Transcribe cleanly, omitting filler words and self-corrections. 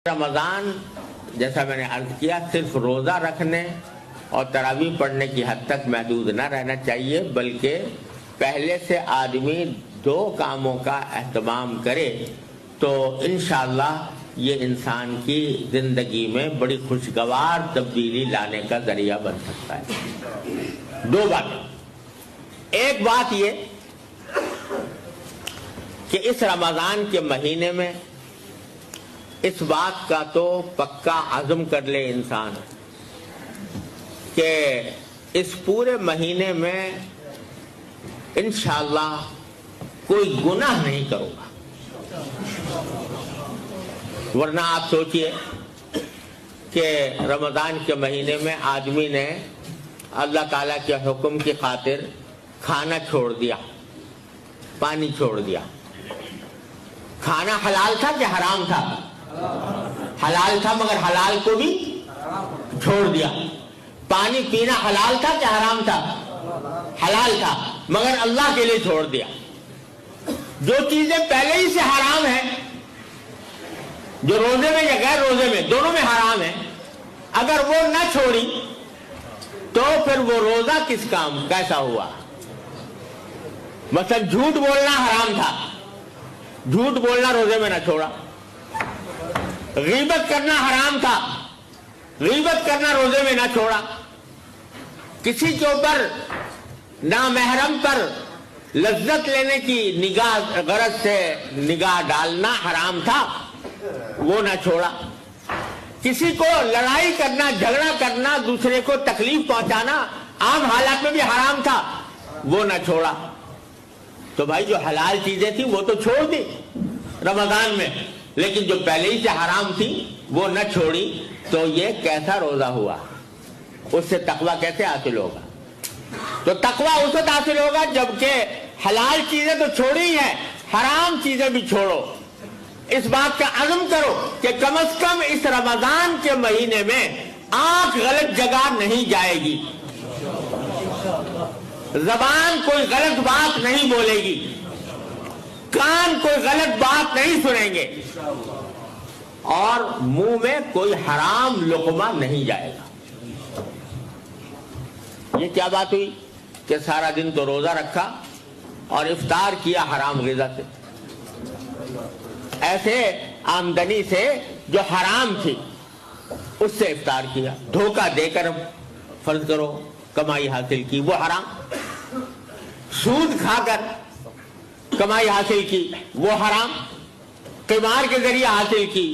رمضان جیسا میں نے عرض کیا صرف روزہ رکھنے اور تراویح پڑھنے کی حد تک محدود نہ رہنا چاہیے، بلکہ پہلے سے آدمی دو کاموں کا اہتمام کرے تو انشاءاللہ یہ انسان کی زندگی میں بڑی خوشگوار تبدیلی لانے کا ذریعہ بن سکتا ہے۔ دو باتیں، ایک بات یہ کہ اس رمضان کے مہینے میں اس بات کا تو پکا عزم کر لے انسان کہ اس پورے مہینے میں انشاءاللہ کوئی گناہ نہیں کروں گا، ورنہ آپ سوچئے کہ رمضان کے مہینے میں آدمی نے اللہ تعالیٰ کے حکم کی خاطر کھانا چھوڑ دیا، پانی چھوڑ دیا۔ کھانا حلال تھا کہ حرام تھا؟ حلال تھا، مگر حلال کو بھی چھوڑ دیا۔ پانی پینا حلال تھا کہ حرام تھا؟ حلال تھا، مگر اللہ کے لیے چھوڑ دیا۔ جو چیزیں پہلے ہی سے حرام ہیں، جو روزے میں یا غیر روزے میں دونوں میں حرام ہیں، اگر وہ نہ چھوڑی تو پھر وہ روزہ کس کام کیسا ہوا؟ مثلا جھوٹ بولنا حرام تھا، جھوٹ بولنا روزے میں نہ چھوڑا۔ غیبت کرنا حرام تھا، غیبت کرنا روزے میں نہ چھوڑا۔ کسی کے اوپر نامحرم پر لذت لینے کی نگاہ غرض سے نگاہ ڈالنا حرام تھا، وہ نہ چھوڑا۔ کسی کو لڑائی کرنا، جھگڑا کرنا، دوسرے کو تکلیف پہنچانا عام حالات میں بھی حرام تھا، وہ نہ چھوڑا۔ تو بھائی جو حلال چیزیں تھیں وہ تو چھوڑ دی رمضان میں، لیکن جو پہلے ہی سے حرام تھی وہ نہ چھوڑی، تو یہ کیسا روزہ ہوا؟ اس سے تقویٰ کیسے حاصل ہوگا؟ تو تقویٰ اس وقت حاصل ہوگا جبکہ حلال چیزیں تو چھوڑی ہیں، حرام چیزیں بھی چھوڑو۔ اس بات کا عزم کرو کہ کم از کم اس رمضان کے مہینے میں آنکھ غلط جگہ نہیں جائے گی، زبان کوئی غلط بات نہیں بولے گی، کان کوئی غلط بات نہیں سنیں گے، اور منہ میں کوئی حرام لقمہ نہیں جائے گا۔ یہ کیا بات ہوئی کہ سارا دن تو روزہ رکھا اور افطار کیا حرام غذا سے، ایسے آمدنی سے جو حرام تھی اس سے افطار کیا، دھوکہ دے کر فرض کرو کمائی حاصل کی، وہ حرام۔ سود کھا کر کمائی حاصل کی، وہ حرام۔ قمار کے ذریعے حاصل کی،